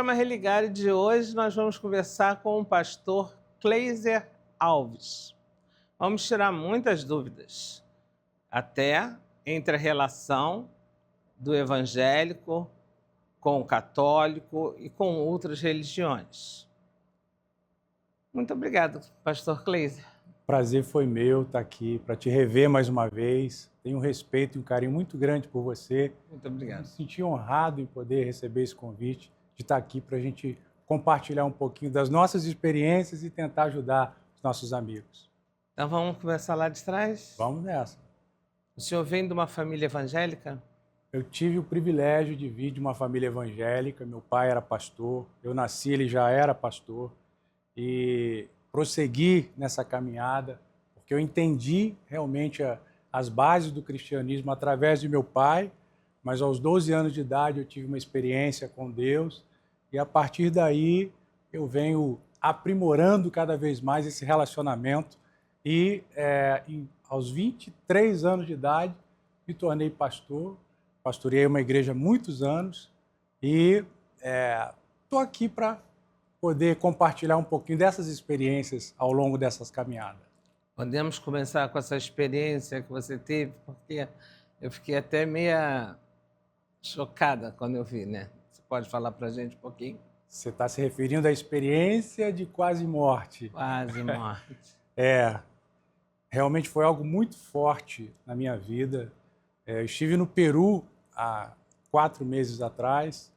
programa Religare de hoje nós vamos conversar com o pastor Cleiser Alves. Vamos tirar muitas dúvidas, até entre a relação do evangélico com o católico e com outras religiões. Muito obrigado, pastor Cleiser. Prazer foi meu estar aqui para te rever mais uma vez. Tenho um respeito e um carinho muito grande por você. Muito obrigado. Me senti honrado em poder receber esse convite de estar aqui para a gente compartilhar um pouquinho das nossas experiências e tentar ajudar os nossos amigos. Então vamos começar lá de trás? Vamos nessa. O senhor vem de uma família evangélica? Eu tive o privilégio de vir de uma família evangélica. Meu pai era pastor, eu nasci, ele já era pastor. E prossegui nessa caminhada, porque eu entendi realmente as bases do cristianismo através de meu pai, mas aos 12 anos de idade eu tive uma experiência com Deus e a partir daí eu venho aprimorando cada vez mais esse relacionamento e aos 23 anos de idade me tornei pastor, pastoreei uma igreja há muitos anos e estou aqui para poder compartilhar um pouquinho dessas experiências ao longo dessas caminhadas. Podemos começar com essa experiência que você teve, porque eu fiquei até meia chocada quando eu vi, né? Você pode falar para a gente um pouquinho? Você está se referindo à experiência de quase morte. Quase morte. Realmente foi algo muito forte na minha vida. Eu estive no Peru há 4 meses atrás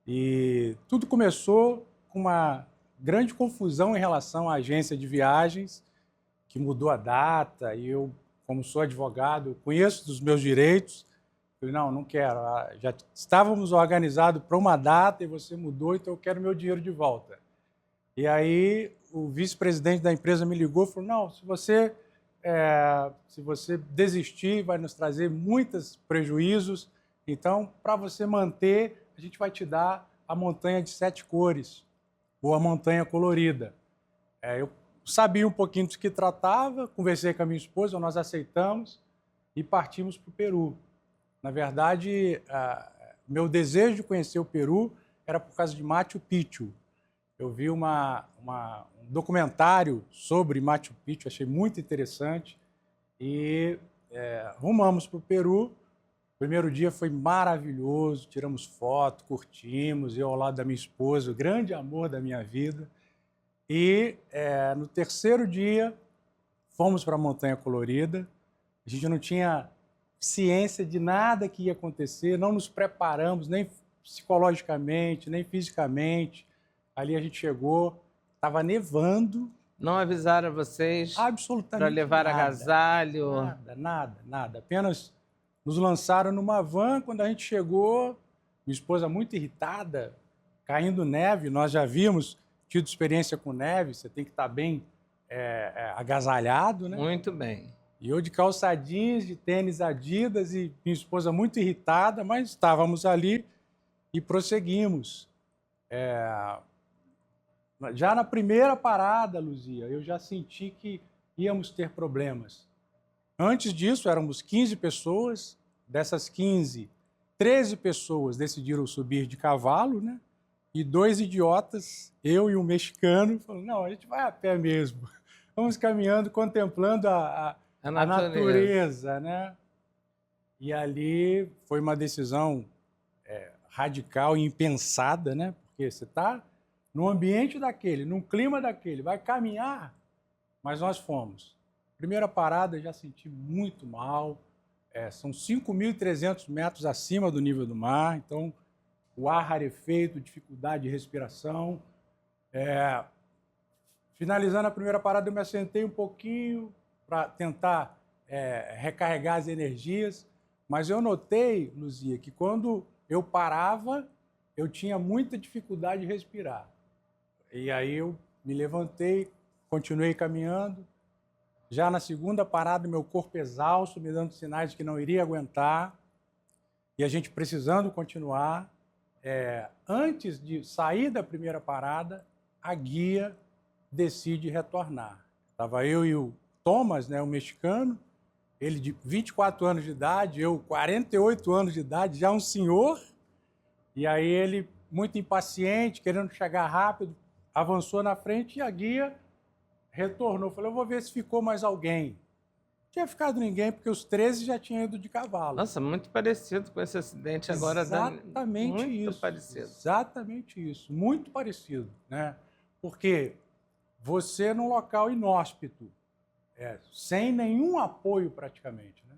e tudo começou com uma grande confusão em relação à agência de viagens, que mudou a data, e eu, como sou advogado, conheço dos meus direitos. Eu falei, não quero. Já estávamos organizados para uma data e você mudou, então eu quero meu dinheiro de volta. E aí o vice-presidente da empresa me ligou e falou, não, se você desistir, vai nos trazer muitos prejuízos, então, para você manter, a gente vai te dar a montanha de 7 cores, ou a montanha colorida. Eu sabia um pouquinho do que tratava, conversei com a minha esposa, nós aceitamos e partimos para o Peru. Na verdade, meu desejo de conhecer o Peru era por causa de Machu Picchu. Eu vi um documentário sobre Machu Picchu, achei muito interessante e rumamos para o Peru. O primeiro dia foi maravilhoso, tiramos foto, curtimos, eu ao lado da minha esposa, o grande amor da minha vida. E no terceiro dia, fomos para a Montanha Colorida. A gente não tinha ciência de nada que ia acontecer, não nos preparamos, nem psicologicamente, nem fisicamente. Ali a gente chegou, estava nevando. Não avisaram vocês absolutamente para levar nada, agasalho? Nada. Apenas nos lançaram numa van. Quando a gente chegou, minha esposa muito irritada, caindo neve. Nós já havíamos tido experiência com neve, você tem que estar bem agasalhado, né? Muito bem. E eu de calça jeans, de tênis Adidas e minha esposa muito irritada, mas estávamos ali e prosseguimos. Já na primeira parada, Luzia, eu já senti que íamos ter problemas. Antes disso, éramos 15 pessoas. Dessas 15, 13 pessoas decidiram subir de cavalo, né? E 2 idiotas, eu e um mexicano, falaram, não, a gente vai a pé mesmo. Vamos caminhando, contemplando a natureza, né? E ali foi uma decisão radical e impensada, né? Porque você está num ambiente daquele, num clima daquele, vai caminhar, mas nós fomos. Primeira parada, já senti muito mal. São 5.300 metros acima do nível do mar, então o ar rarefeito, dificuldade de respiração. Finalizando a primeira parada, eu me assentei um pouquinho para tentar recarregar as energias, mas eu notei, Luzia, que quando eu parava, eu tinha muita dificuldade de respirar. E aí eu me levantei, continuei caminhando. Já na segunda parada, meu corpo exausto, me dando sinais de que não iria aguentar, e a gente precisando continuar. Antes de sair da primeira parada, a guia decide retornar. Estava eu e o Thomas, né, o mexicano, ele de 24 anos de idade, eu 48 anos de idade, já um senhor, e aí ele muito impaciente, querendo chegar rápido, avançou na frente e a guia retornou. Falei, eu vou ver se ficou mais alguém. Não tinha ficado ninguém, porque os 13 já tinham ido de cavalo. Nossa, muito parecido com esse acidente agora. Exatamente Muito isso. parecido. Exatamente isso. Muito parecido, né? Porque você num local inóspito, sem nenhum apoio praticamente, né?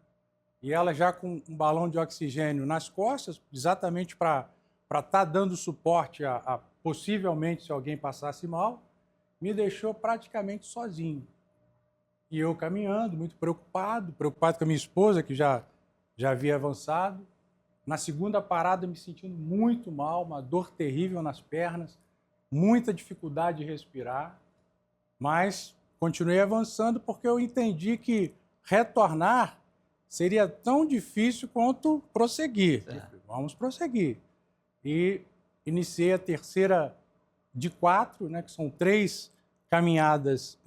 E ela já com um balão de oxigênio nas costas, exatamente para estar dando suporte a possivelmente se alguém passasse mal, me deixou praticamente sozinho. E eu caminhando, muito preocupado com a minha esposa, que já havia avançado. Na segunda parada, me sentindo muito mal, uma dor terrível nas pernas, muita dificuldade de respirar, mas continuei avançando porque eu entendi que retornar seria tão difícil quanto prosseguir. Vamos prosseguir. E iniciei a terceira de 4, né, que são 3 caminhadas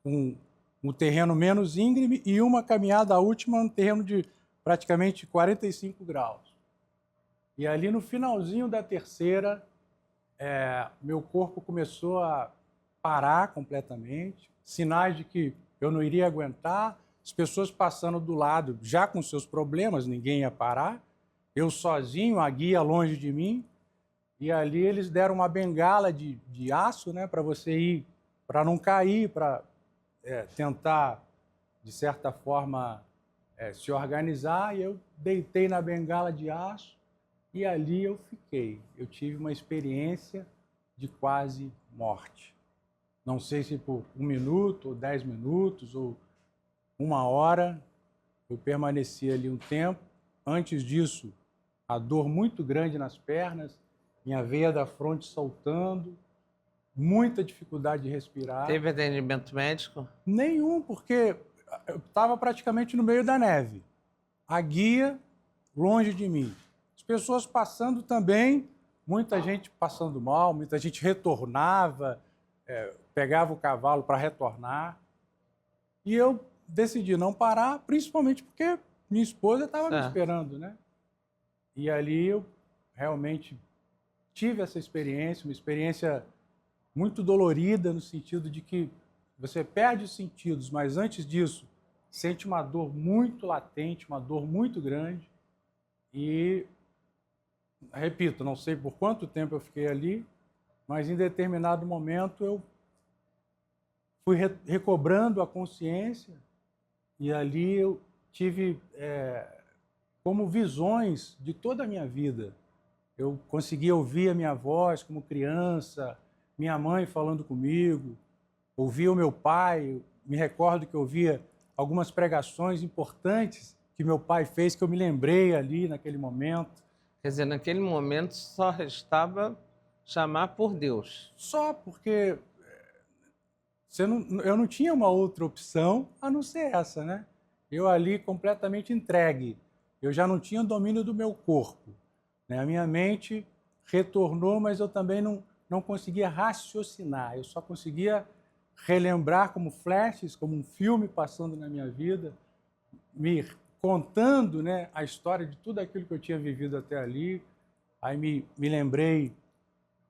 com um terreno menos íngreme e uma caminhada, a última, no terreno de praticamente 45 graus. E ali no finalzinho da terceira, meu corpo começou a parar completamente, sinais de que eu não iria aguentar, as pessoas passando do lado já com seus problemas, ninguém ia parar, eu sozinho, a guia longe de mim, e ali eles deram uma bengala de aço, né, para você ir, para não cair, para tentar, de certa forma, se organizar, e eu deitei na bengala de aço e ali eu fiquei. Eu tive uma experiência de quase morte. Não sei se por 1 minuto, ou 10 minutos, ou 1 hora, eu permaneci ali um tempo. Antes disso, a dor muito grande nas pernas, minha veia da fronte soltando, muita dificuldade de respirar. Teve atendimento médico? Nenhum, porque eu estava praticamente no meio da neve. A guia longe de mim. As pessoas passando também, muita gente passando mal, muita gente retornava, pegava o cavalo para retornar. E eu decidi não parar, principalmente porque minha esposa estava me esperando, né? E ali eu realmente tive essa experiência, uma experiência muito dolorida, no sentido de que você perde os sentidos, mas antes disso, sente uma dor muito latente, uma dor muito grande. E, repito, não sei por quanto tempo eu fiquei ali, mas em determinado momento eu fui recobrando a consciência e ali eu tive como visões de toda a minha vida. Eu conseguia ouvir a minha voz como criança, minha mãe falando comigo, ouvia o meu pai, me recordo que eu ouvia algumas pregações importantes que meu pai fez, que eu me lembrei ali naquele momento. Quer dizer, naquele momento só restava chamar por Deus. Só porque eu não tinha uma outra opção a não ser essa, né? Eu ali completamente entregue. Eu já não tinha domínio do meu corpo, né? A minha mente retornou, mas eu também não conseguia raciocinar. Eu só conseguia relembrar como flashes, como um filme passando na minha vida, me contando, né, a história de tudo aquilo que eu tinha vivido até ali. Aí me lembrei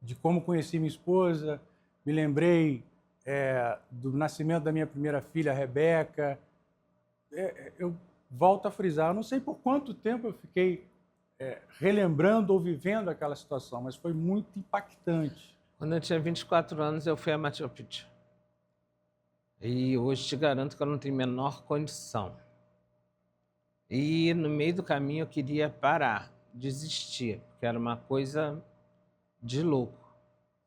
de como conheci minha esposa, me lembrei do nascimento da minha primeira filha, Rebeca. Eu volto a frisar, eu não sei por quanto tempo eu fiquei relembrando ou vivendo aquela situação, mas foi muito impactante. Quando eu tinha 24 anos, eu fui a Machu Picchu. E hoje te garanto que eu não tenho a menor condição. E no meio do caminho eu queria parar, desistir, porque era uma coisa de louco.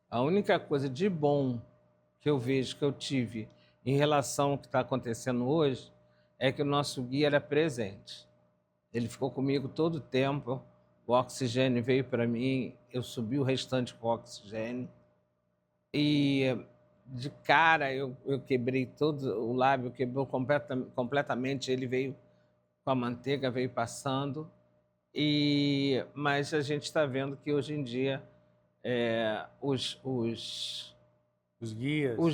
A única coisa de bom que eu vejo, que eu tive em relação ao que está acontecendo hoje, é que o nosso guia era presente. Ele ficou comigo todo o tempo, o oxigênio veio para mim, eu subi o restante com o oxigênio. E de cara eu quebrei todo o lábio, quebrou completamente, ele veio com a manteiga, veio passando. Mas a gente está vendo que hoje em dia os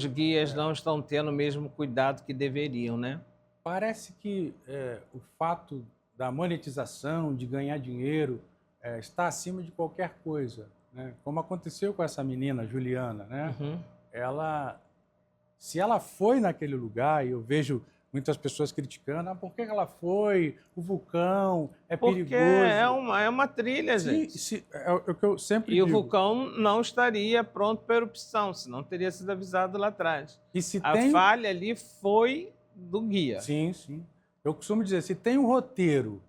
guias não estão tendo o mesmo cuidado que deveriam, né? Parece que o fato da monetização, de ganhar dinheiro, está acima de qualquer coisa. né? Como aconteceu com essa menina, Juliana, né? Uhum. Se ela foi naquele lugar, e eu vejo muitas pessoas criticando, por que ela foi? O vulcão é Porque perigoso. é uma trilha, Sim, gente. é o que eu sempre E o digo. vulcão não estaria pronto para erupção, senão teria sido avisado lá atrás. E se A tem... falha ali foi do guia. Sim, sim. Eu costumo dizer, se tem um roteiro,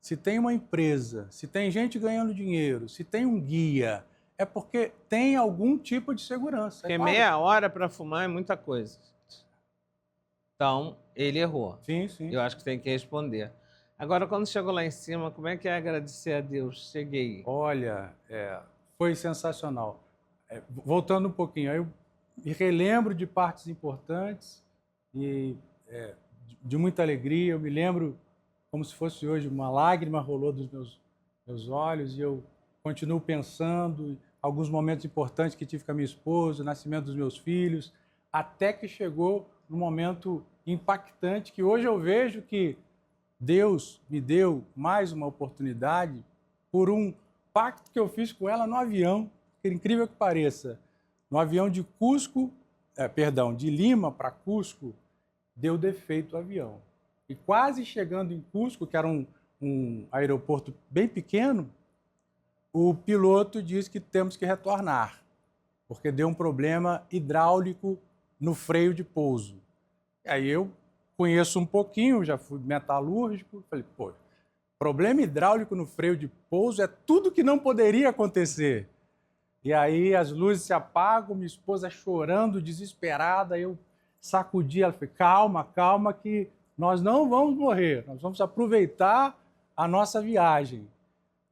se tem uma empresa, se tem gente ganhando dinheiro, se tem um guia, é porque tem algum tipo de segurança. Porque claro. meia hora para fumar é muita coisa. Então, ele errou. Sim, sim. Eu acho que tem que responder. Agora, quando chegou lá em cima, como é que é agradecer a Deus? Cheguei. Olha, foi sensacional. Voltando um pouquinho, aí eu me relembro de partes importantes e de muita alegria. Eu me lembro como se fosse hoje, uma lágrima rolou dos meus olhos e eu continuo pensando em alguns momentos importantes que tive com a minha esposa, o nascimento dos meus filhos, até que chegou no momento impactante que hoje eu vejo que Deus me deu mais uma oportunidade por um pacto que eu fiz com ela no avião, por incrível que pareça. No avião de de Lima para Cusco, deu defeito o avião. E quase chegando em Cusco, que era um aeroporto bem pequeno, o piloto disse que temos que retornar, porque deu um problema hidráulico no freio de pouso. E aí eu conheço um pouquinho, já fui metalúrgico, falei, pô, problema hidráulico no freio de pouso é tudo que não poderia acontecer. E aí as luzes se apagam, minha esposa chorando, desesperada, eu sacudi ela, falei, calma, calma, que nós não vamos morrer, nós vamos aproveitar a nossa viagem.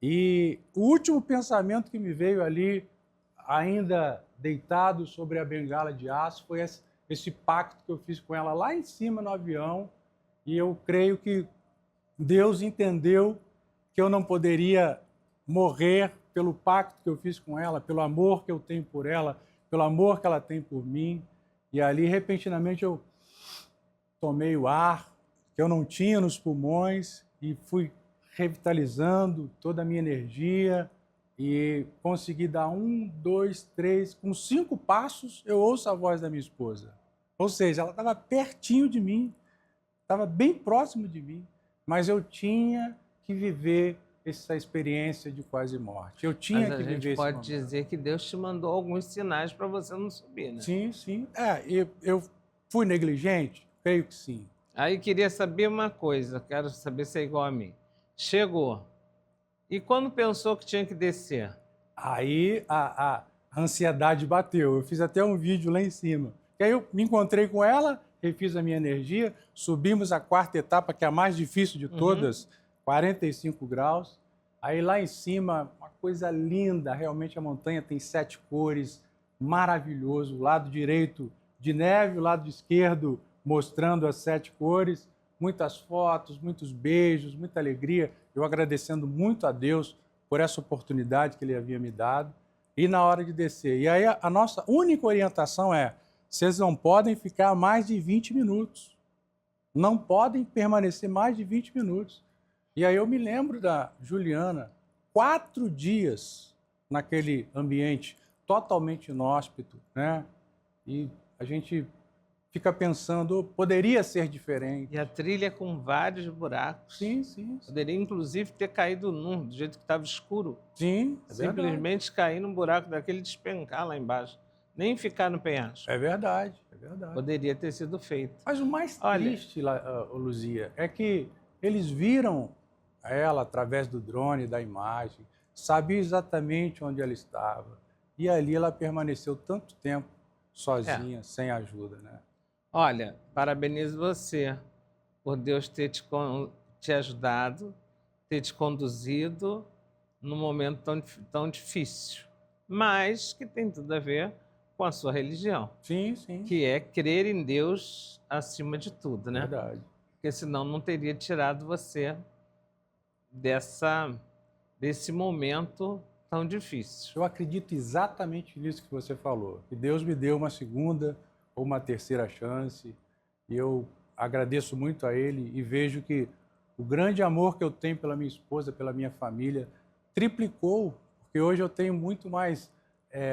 E o último pensamento que me veio ali, ainda deitado sobre a bengala de aço, foi esse pacto que eu fiz com ela lá em cima no avião. E eu creio que Deus entendeu que eu não poderia morrer pelo pacto que eu fiz com ela, pelo amor que eu tenho por ela, pelo amor que ela tem por mim. E ali, repentinamente, eu tomei o ar que eu não tinha nos pulmões e fui revitalizando toda a minha energia e consegui dar 1, 2, 3, com 5 passos eu ouço a voz da minha esposa. Ou seja, ela estava pertinho de mim, estava bem próximo de mim, mas eu tinha que viver essa experiência de quase morte. Eu tinha Mas que a gente viver esse pode momento. dizer que Deus te mandou alguns sinais para você não subir, né? Sim, sim. Eu fui negligente? Creio que sim. Aí queria saber uma coisa, quero saber se é igual a mim. Chegou. E quando pensou que tinha que descer? Aí a ansiedade bateu. Eu fiz até um vídeo lá em cima. E aí eu me encontrei com ela, refiz a minha energia, subimos a 4ª etapa, que é a mais difícil de todas, 45 graus. Aí lá em cima, uma coisa linda, realmente a montanha tem 7 cores, maravilhoso. O lado direito de neve, o lado esquerdo mostrando as 7 cores. Muitas fotos, muitos beijos, muita alegria. Eu agradecendo muito a Deus por essa oportunidade que Ele havia me dado. E na hora de descer. E aí a nossa única orientação é: vocês não podem ficar mais de 20 minutos. Não podem permanecer mais de 20 minutos. E aí eu me lembro da Juliana, 4 dias naquele ambiente totalmente inóspito, né? E a gente fica pensando, poderia ser diferente. E a trilha com vários buracos. Sim, sim. Poderia, inclusive, ter caído num, do jeito que estava escuro. Sim, é verdade. Simplesmente cair num buraco daquele e despencar lá embaixo. Nem ficar no penhasco. É verdade, é verdade. Poderia ter sido feito. Mas o mais triste, Luzia, é que eles viram ela através do drone, da imagem, sabiam exatamente onde ela estava. E ali ela permaneceu tanto tempo sozinha, sem ajuda, né? Olha, parabenizo você por Deus ter te ajudado, ter te conduzido num momento tão difícil, mas que tem tudo a ver com a sua religião, Sim, sim. que é crer em Deus acima de tudo, né? Verdade. Porque senão não teria tirado você desse momento tão difícil. Eu acredito exatamente nisso que você falou, que Deus me deu uma segunda ou uma terceira chance, e eu agradeço muito a Ele e vejo que o grande amor que eu tenho pela minha esposa, pela minha família, triplicou, porque porque hoje eu tenho muito mais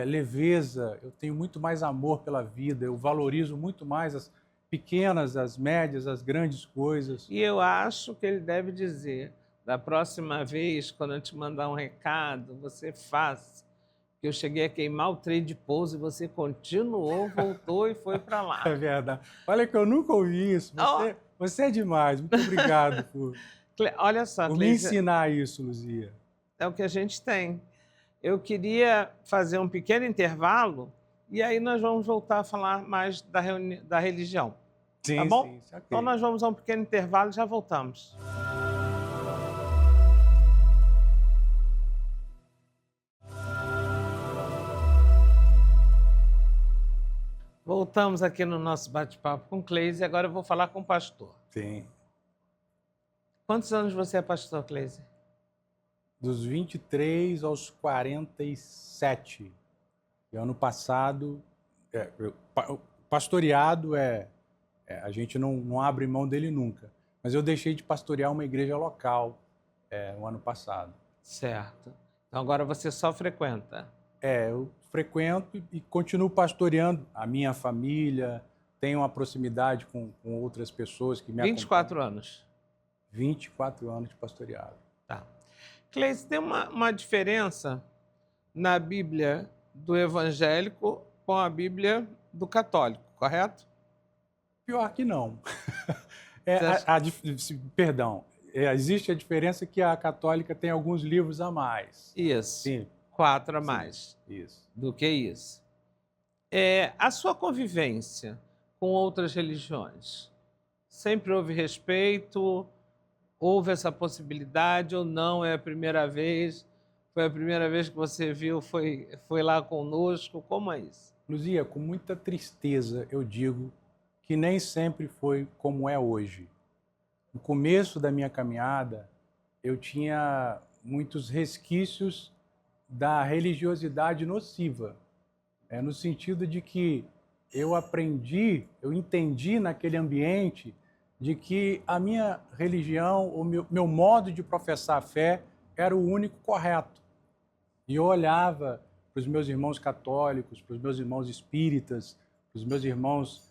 leveza, eu tenho muito mais amor pela vida, eu valorizo muito mais as pequenas, as médias, as grandes coisas. E eu acho que ele deve dizer, da próxima vez, quando eu te mandar um recado, você faça. Que eu cheguei a queimar o trem de pouso e você continuou, voltou e foi para lá. É verdade. Olha que eu nunca ouvi isso. Você é demais. Muito obrigado Olha só, por me Cleise, ensinar isso, Luzia. é o que a gente tem. Eu queria fazer um pequeno intervalo e aí nós vamos voltar a falar mais da religião. Tá Sim, bom? sim. Ok. Então nós vamos a um pequeno intervalo e já voltamos. Voltamos aqui no nosso bate-papo com Cleise e agora eu vou falar com o pastor. Sim. Quantos anos você é pastor, Cleise? Dos 23 aos 47. E ano passado, o pastoreado a gente não abre mão dele nunca. Mas eu deixei de pastorear uma igreja local no ano passado. Certo. Então agora você só frequenta. Eu frequento e continuo pastoreando a minha família, tenho uma proximidade com outras pessoas que me acompanham. 24 anos. 24 anos de pastoreado. Tá. Cleise, tem uma diferença na Bíblia do evangélico com a Bíblia do católico, correto? Pior que não. Você Perdão, existe a diferença que a católica tem alguns livros a mais. Isso. Sim. 4 a mais. Isso. Do que isso. A sua convivência com outras religiões, sempre houve respeito? Houve essa possibilidade ou não? É a primeira vez? Foi a primeira vez que você viu, foi lá conosco? Como é isso? Luzia, com muita tristeza eu digo que nem sempre foi como é hoje. No começo da minha caminhada, eu tinha muitos resquícios da religiosidade nociva, no sentido de que eu entendi naquele ambiente de que a minha religião, o meu modo de professar a fé era o único correto. E eu olhava para os meus irmãos católicos, para os meus irmãos espíritas, para os meus irmãos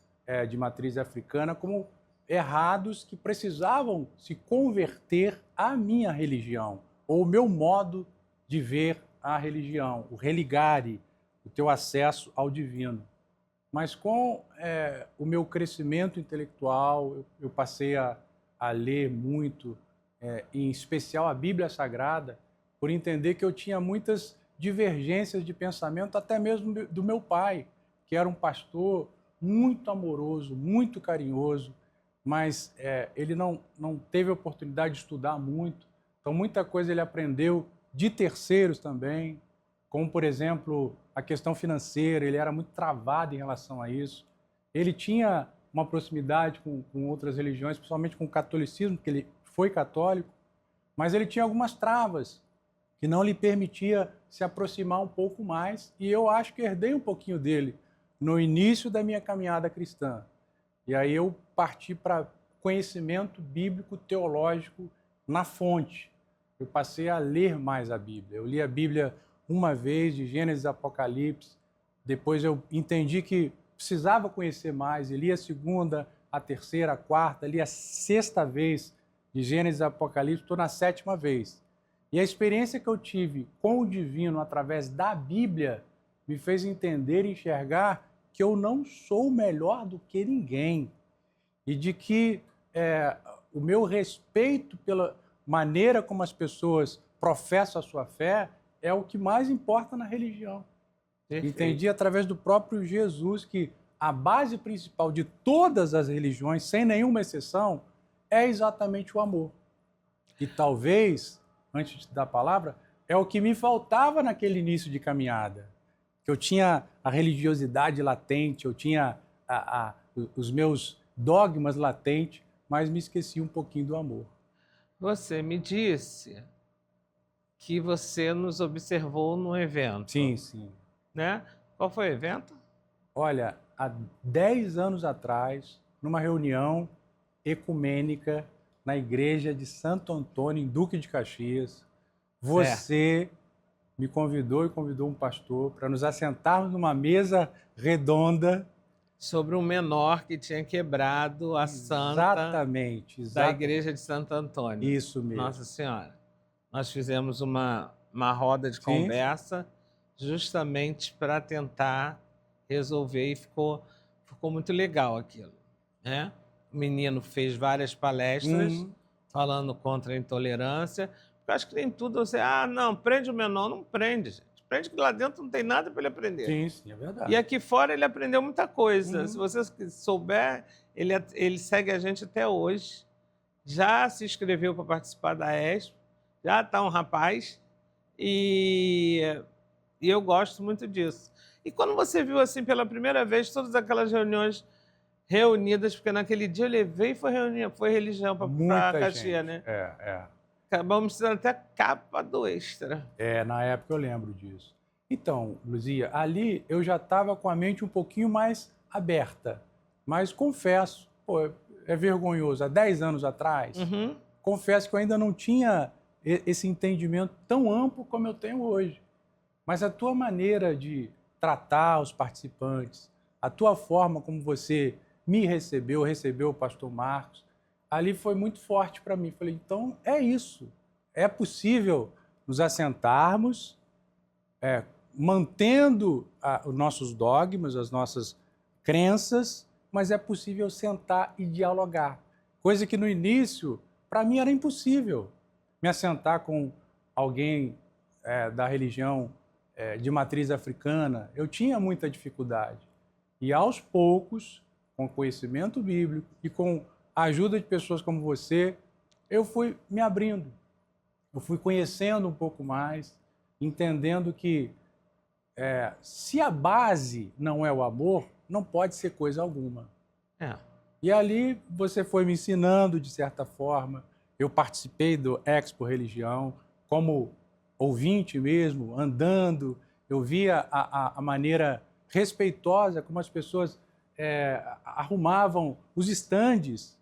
de matriz africana como errados que precisavam se converter à minha religião, ou o meu modo de ver a religião, o religare, o teu acesso ao divino. Mas com o meu crescimento intelectual, eu passei a ler muito, em especial a Bíblia Sagrada, por entender que eu tinha muitas divergências de pensamento, até mesmo do meu pai, que era um pastor muito amoroso, muito carinhoso, mas ele não teve a oportunidade de estudar muito, então muita coisa ele aprendeu de terceiros também, como, por exemplo, a questão financeira, ele era muito travado em relação a isso. Ele tinha uma proximidade com outras religiões, principalmente com o catolicismo, porque ele foi católico, mas ele tinha algumas travas que não lhe permitia se aproximar um pouco mais, e eu acho que herdei um pouquinho dele no início da minha caminhada cristã. E aí eu parti para conhecimento bíblico, teológico na fonte. Eu passei a ler mais a Bíblia. Eu li a Bíblia uma vez, de Gênesis a Apocalipse. Depois eu entendi que precisava conhecer mais. E li a segunda, a terceira, a quarta, li a sexta vez de Gênesis a Apocalipse. Estou na 7ª vez. E a experiência que eu tive com o divino através da Bíblia me fez entender e enxergar que eu não sou melhor do que ninguém. E de que o meu respeito pela maneira como as pessoas professam a sua fé é o que mais importa na religião. Perfeito. Entendi através do próprio Jesus que a base principal de todas as religiões, sem nenhuma exceção, é exatamente o amor. E talvez, antes de dar a palavra, é o que me faltava naquele início de caminhada. Que eu tinha a religiosidade latente, eu tinha os meus dogmas latentes, mas me esqueci um pouquinho do amor. Você me disse que você nos observou num evento. Sim, sim. Né? Qual foi o evento? Olha, há 10 anos atrás, numa reunião ecumênica na igreja de Santo Antônio, em Duque de Caxias, você me convidou e convidou um pastor para nos assentarmos numa mesa redonda. Sobre um menor que tinha quebrado a santa Exatamente, da igreja de Santo Antônio. Isso mesmo. Nossa Senhora. Nós fizemos uma roda de Sim. conversa justamente para tentar resolver e ficou muito legal aquilo, né? O menino fez várias palestras falando contra a intolerância. Eu acho que nem tudo você, não, prende o menor, não prende, gente. Prende que lá dentro não tem nada para ele aprender. Sim, sim, é verdade. E aqui fora ele aprendeu muita coisa. Se você souber, ele segue a gente até hoje. Já se inscreveu para participar da ESP, já está um rapaz e eu gosto muito disso. E quando você viu assim pela primeira vez todas aquelas reuniões reunidas, porque naquele dia eu levei e foi religião para Caxias, né? Acabamos sendo até capa do Extra. Na época eu lembro disso. Então, Luzia, ali eu já estava com a mente um pouquinho mais aberta, mas confesso, é vergonhoso, há 10 anos atrás, confesso que eu ainda não tinha esse entendimento tão amplo como eu tenho hoje. Mas a tua maneira de tratar os participantes, a tua forma como você me recebeu o pastor Marcos, ali foi muito forte para mim. Falei, então é isso, é possível nos assentarmos, mantendo os nossos dogmas, as nossas crenças, mas é possível sentar e dialogar. Coisa que no início, para mim, era impossível. Me assentar com alguém da religião de matriz africana, eu tinha muita dificuldade. E aos poucos, com conhecimento bíblico e com a ajuda de pessoas como você, eu fui me abrindo. Eu fui conhecendo um pouco mais, entendendo que se a base não é o amor, não pode ser coisa alguma. E ali você foi me ensinando, de certa forma. Eu participei do Expo Religião, como ouvinte mesmo, andando. Eu via a maneira respeitosa como as pessoas arrumavam os estandes.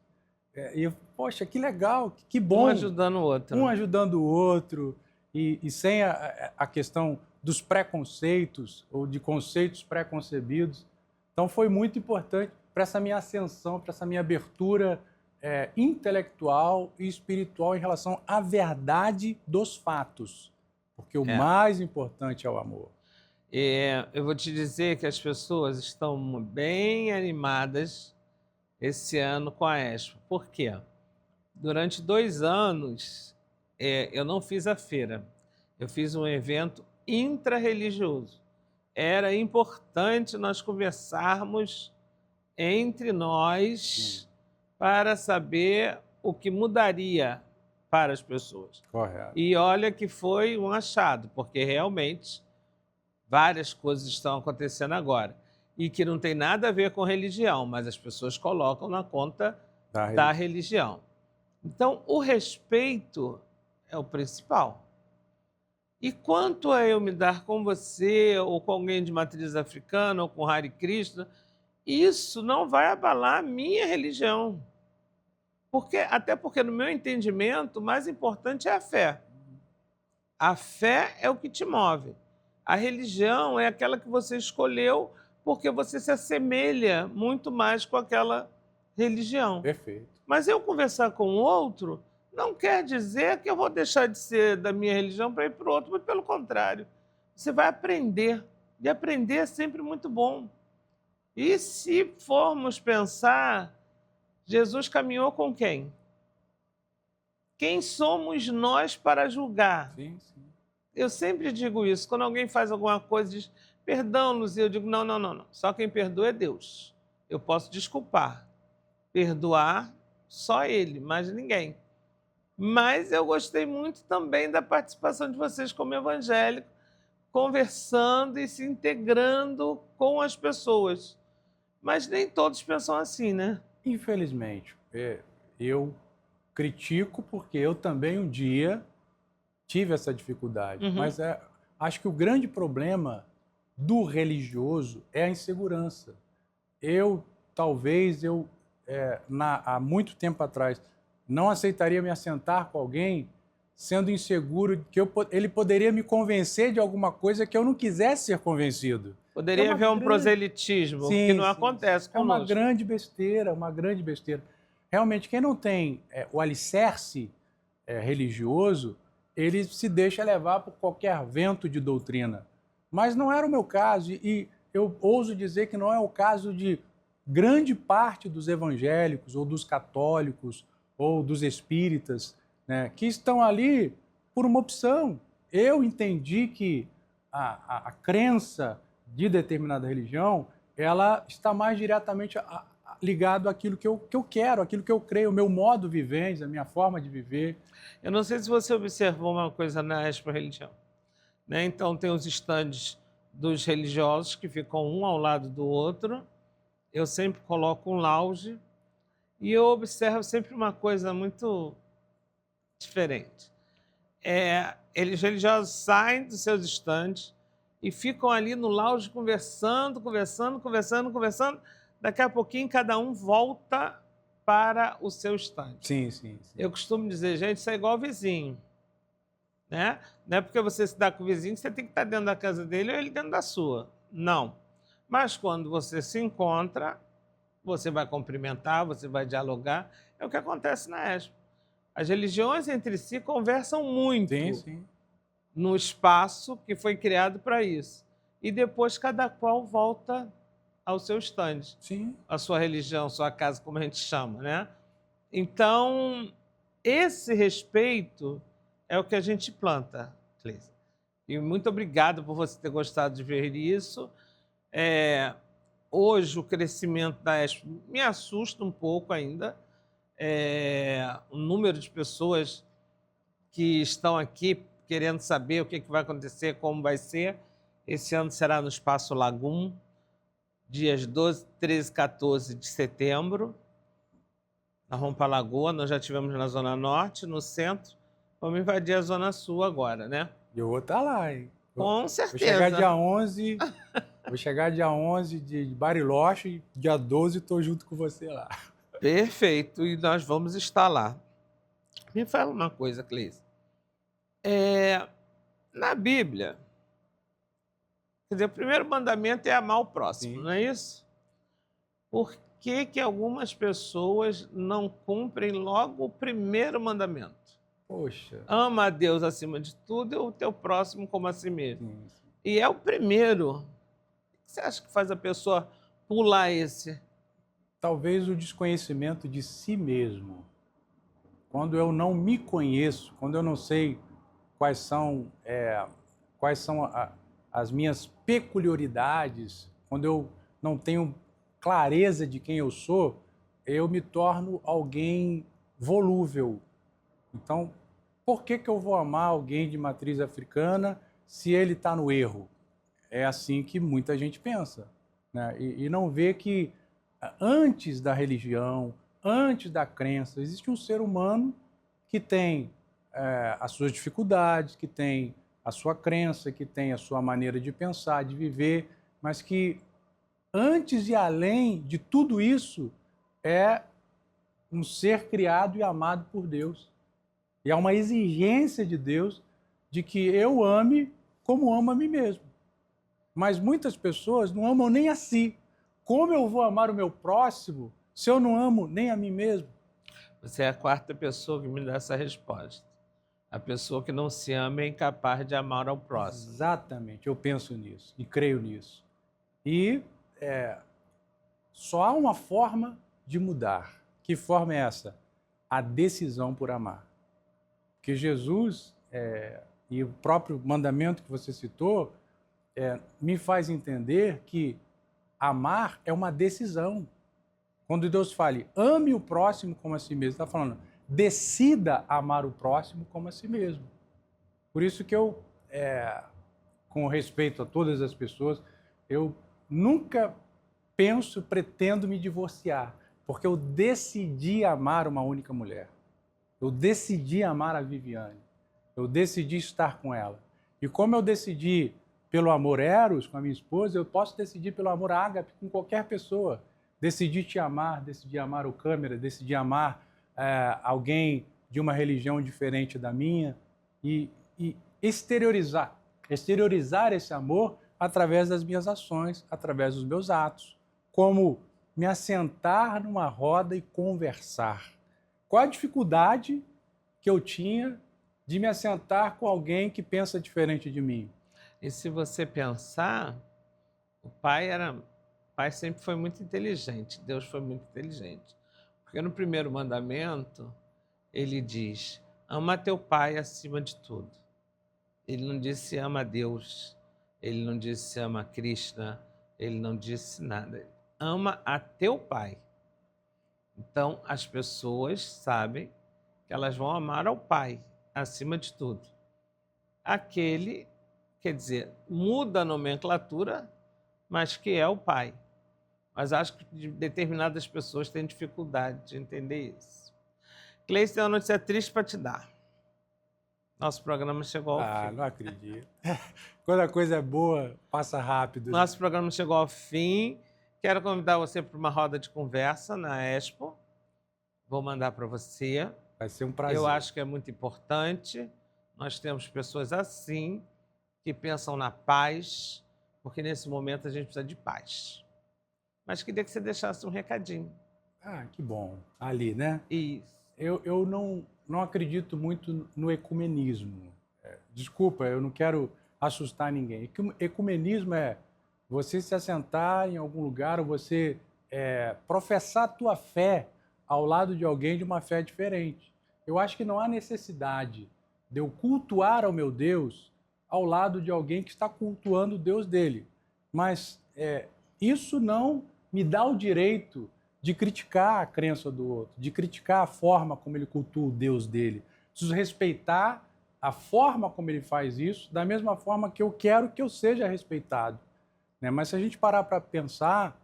E eu, poxa, que legal, que bom. Um ajudando o outro. Um ajudando o outro. E sem a questão dos preconceitos ou de conceitos preconcebidos. Então, foi muito importante para essa minha ascensão, para essa minha abertura intelectual e espiritual em relação à verdade dos fatos. Porque o mais importante é o amor. Eu vou te dizer que as pessoas estão bem animadas esse ano com a Expo. Por quê? Durante 2 anos, eu não fiz a feira. Eu fiz um evento intra-religioso. Era importante nós conversarmos entre nós para saber o que mudaria para as pessoas. Correto. E olha que foi um achado, porque realmente várias coisas estão acontecendo agora e que não tem nada a ver com religião, mas as pessoas colocam na conta da religião. Então, o respeito é o principal. E quanto a eu me dar com você, ou com alguém de matriz africana, ou com Hare Krishna, isso não vai abalar a minha religião. Até porque, no meu entendimento, o mais importante é a fé. A fé é o que te move. A religião é aquela que você escolheu porque você se assemelha muito mais com aquela religião. Perfeito. Mas eu conversar com o outro não quer dizer que eu vou deixar de ser da minha religião para ir para o outro, muito pelo contrário. Você vai aprender, e aprender é sempre muito bom. E se formos pensar, Jesus caminhou com quem? Quem somos nós para julgar? Sim. Eu sempre digo isso, quando alguém faz alguma coisa e diz, perdão, Luzia, eu digo, não. Só quem perdoa é Deus. Eu posso desculpar. Perdoar, só Ele, mais ninguém. Mas eu gostei muito também da participação de vocês como evangélico, conversando e se integrando com as pessoas. Mas nem todos pensam assim, né? Infelizmente, eu critico porque eu também um dia tive essa dificuldade. Mas acho que o grande problema do religioso é a insegurança. Talvez há muito tempo atrás, não aceitaria me assentar com alguém sendo inseguro de que ele poderia me convencer de alguma coisa que eu não quisesse ser convencido. Poderia haver um proselitismo, que não acontece É uma conosco. grande besteira, uma grande besteira. Realmente, quem não tem o alicerce religioso, ele se deixa levar por qualquer vento de doutrina. Mas não era o meu caso, e eu ouso dizer que não é o caso de grande parte dos evangélicos, ou dos católicos, ou dos espíritas, né, que estão ali por uma opção. Eu entendi que a crença de determinada religião, ela está mais diretamente ligado àquilo que eu quero, àquilo que eu creio, o meu modo vivente, a minha forma de viver. Eu não sei se você observou uma coisa na Expo Religião, né? Então, tem os estandes dos religiosos que ficam um ao lado do outro. Eu sempre coloco um lounge e eu observo sempre uma coisa muito diferente. Eles religiosos saem dos seus estandes e ficam ali no lounge conversando. Daqui a pouquinho, cada um volta para o seu estande. Sim. Eu costumo dizer, gente, isso é igual vizinho, né? Não é porque você se dá com o vizinho que você tem que estar dentro da casa dele ou ele dentro da sua. Não. Mas quando você se encontra, você vai cumprimentar, você vai dialogar. É o que acontece na Expo. As religiões entre si conversam muito no espaço que foi criado para isso. E depois cada qual volta ao seu estande. A sua religião, sua casa, como a gente chama, né? Então, esse respeito é o que a gente planta, Cleise. E muito obrigado por você ter gostado de ver isso. Hoje, o crescimento da Expo me assusta um pouco ainda. O número de pessoas que estão aqui querendo saber o que vai acontecer, como vai ser. Esse ano será no Espaço Lagum, dias 12, 13 e 14 de setembro. Nós vamos para a Lagoa, nós já estivemos na Zona Norte, no centro. Vamos invadir a Zona Sul agora, né? Eu vou estar lá, hein? Com certeza. Vou chegar dia 11, de Bariloche, e dia 12 estou junto com você lá. Perfeito, e nós vamos estar lá. Me fala uma coisa, Cleise. Na Bíblia, quer dizer, o primeiro mandamento é amar o próximo, não é isso? Por que algumas pessoas não cumprem logo o primeiro mandamento? Poxa. Ama a Deus acima de tudo e o teu próximo como a si mesmo. E é o primeiro. O que você acha que faz a pessoa pular esse? Talvez o desconhecimento de si mesmo. Quando eu não me conheço, quando eu não sei quais são as minhas peculiaridades, quando eu não tenho clareza de quem eu sou, eu me torno alguém volúvel. Então, por que eu vou amar alguém de matriz africana se ele está no erro? É assim que muita gente pensa, né? E não vê que antes da religião, antes da crença, existe um ser humano que tem as suas dificuldades, que tem a sua crença, que tem a sua maneira de pensar, de viver, mas que antes e além de tudo isso é um ser criado e amado por Deus. E há uma exigência de Deus de que eu ame como amo a mim mesmo. Mas muitas pessoas não amam nem a si. Como eu vou amar o meu próximo se eu não amo nem a mim mesmo? Você é a quarta pessoa que me dá essa resposta. A pessoa que não se ama é incapaz de amar ao próximo. Exatamente, eu penso nisso e creio nisso. E só há uma forma de mudar. Que forma é essa? A decisão por amar. Porque Jesus, e o próprio mandamento que você citou, me faz entender que amar é uma decisão. Quando Deus fala, ame o próximo como a si mesmo, está falando, decida amar o próximo como a si mesmo. Por isso que eu, com respeito a todas as pessoas, eu nunca pretendo me divorciar, porque eu decidi amar uma única mulher. Eu decidi amar a Viviane. Eu decidi estar com ela. E como eu decidi pelo amor eros com a minha esposa, eu posso decidir pelo amor ágape com qualquer pessoa. Decidi te amar, decidi amar o câmera, decidi amar alguém de uma religião diferente da minha, e exteriorizar esse amor através das minhas ações, através dos meus atos, como me assentar numa roda e conversar. Qual a dificuldade que eu tinha de me assentar com alguém que pensa diferente de mim? E se você pensar, o pai sempre foi muito inteligente, Deus foi muito inteligente. Porque no primeiro mandamento, ele diz: ama teu pai acima de tudo. Ele não disse ama a Deus, ele não disse ama a Krishna, ele não disse nada. Ama a teu pai. Então, as pessoas sabem que elas vão amar ao pai acima de tudo. Aquele, quer dizer, muda a nomenclatura, mas que é o pai. Mas acho que determinadas pessoas têm dificuldade de entender isso. Cleiton, tem uma notícia triste para te dar. Nosso programa chegou ao fim. Não acredito. Quando a coisa é boa, passa rápido. Nosso programa chegou ao fim. Quero convidar você para uma roda de conversa na Expo. Vou mandar para você. Vai ser um prazer. Eu acho que é muito importante. Nós temos pessoas assim, que pensam na paz, porque nesse momento a gente precisa de paz. Mas queria que você deixasse um recadinho. Que bom. Ali, né? Isso. Eu não acredito muito no ecumenismo. Desculpa, eu não quero assustar ninguém. Ecumenismo é você se assentar em algum lugar ou você professar a tua fé ao lado de alguém de uma fé diferente. Eu acho que não há necessidade de eu cultuar ao meu Deus ao lado de alguém que está cultuando o Deus dele. Mas isso não me dá o direito de criticar a crença do outro, de criticar a forma como ele cultua o Deus dele. Preciso respeitar a forma como ele faz isso, da mesma forma que eu quero que eu seja respeitado. Né? Mas se a gente parar para pensar,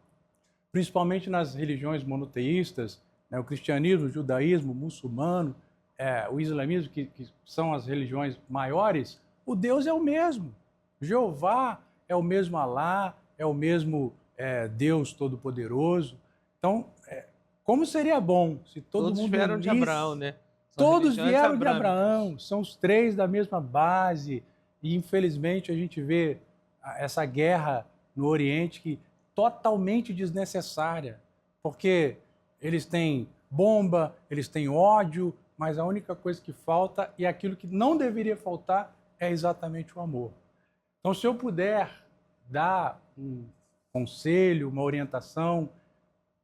principalmente nas religiões monoteístas, né, o cristianismo, o judaísmo, o muçulmano, o islamismo, que são as religiões maiores, o Deus é o mesmo. Jeová é o mesmo Alá, é o mesmo Deus Todo-Poderoso. Então, como seria bom se todos mundo vieram de Abraão, né? Todos vieram de Abraão, são os três da mesma base. E, infelizmente, a gente vê essa guerra no Oriente que totalmente desnecessária, porque eles têm bomba, eles têm ódio, mas a única coisa que falta e aquilo que não deveria faltar é exatamente o amor. Então, se eu puder dar um conselho, uma orientação,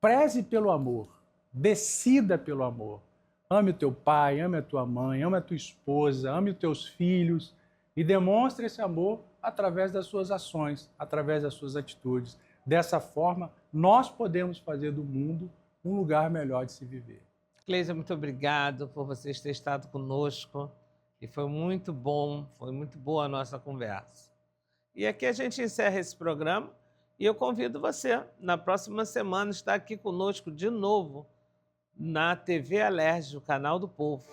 preze pelo amor, decida pelo amor. Ame o teu pai, ame a tua mãe, ame a tua esposa, ame os teus filhos e demonstre esse amor através das suas ações, através das suas atitudes. Dessa forma, nós podemos fazer do mundo um lugar melhor de se viver. Cleisa, muito obrigado por vocês terem estado conosco e foi muito bom, foi muito boa a nossa conversa. E aqui a gente encerra esse programa e eu convido você, na próxima semana, estar aqui conosco de novo na TV Alerj, o canal do Povo.